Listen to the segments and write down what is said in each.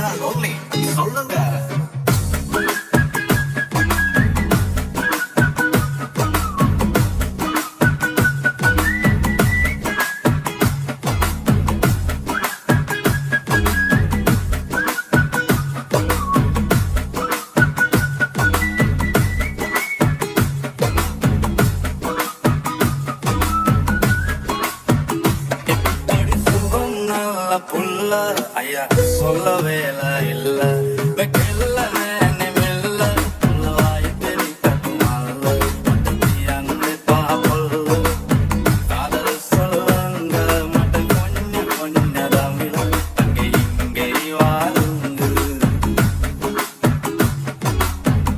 சொல்லுங்க. புல்ல ஐயா சொல்ல வேலை இல்ல வெக்கல்ல நேனே மெல்ல வாய் தெரி கட்டுமால அங்க பாப்பல்ல காதல் சொல்லுங்க மட்ட கொஞ்ச தமிழ் அங்கே இங்கே வாழுங்க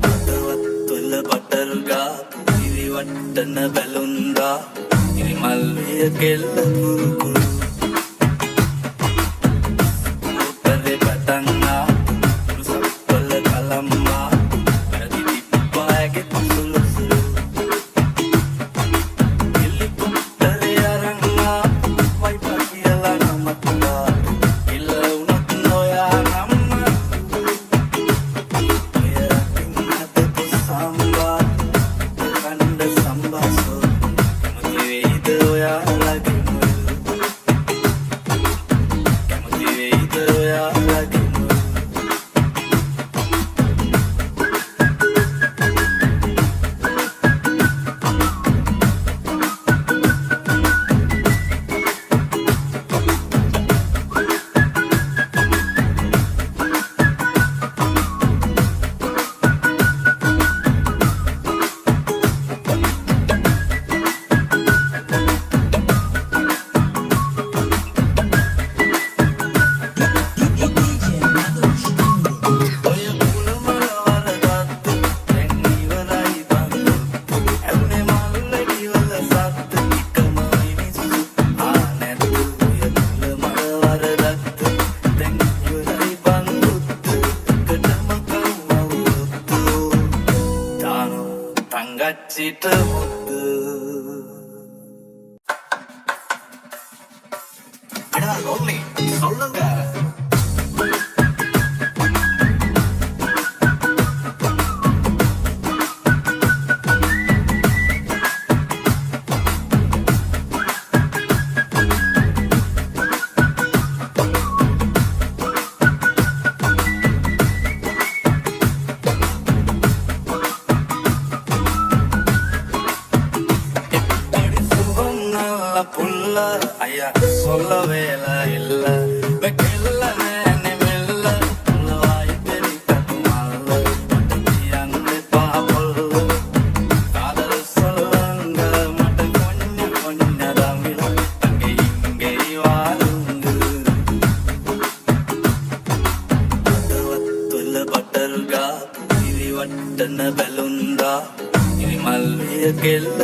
பட்டவத்துல பட்டருகா இது வட்டன பெலுந்தா இது மல்விய கெல்ல குரு தங்கச்சிட்டு முத்து அடா லோன்லி சொல்லுங்க. புல்ல ஐயா சொல்ல வேலை இல்ல வெக்கல்ல நேனே மெல்ல வாய் தெரி கட்டுமால அங்க பாப்பல்ல காதல் சொல்லுங்க மட்ட கொஞ்ச தமிழ் அங்கே இங்கே வாழுங்க பட்டவத்துல பட்டருகா இது வட்டன பெலுந்தா இது மல்விய கெல்ல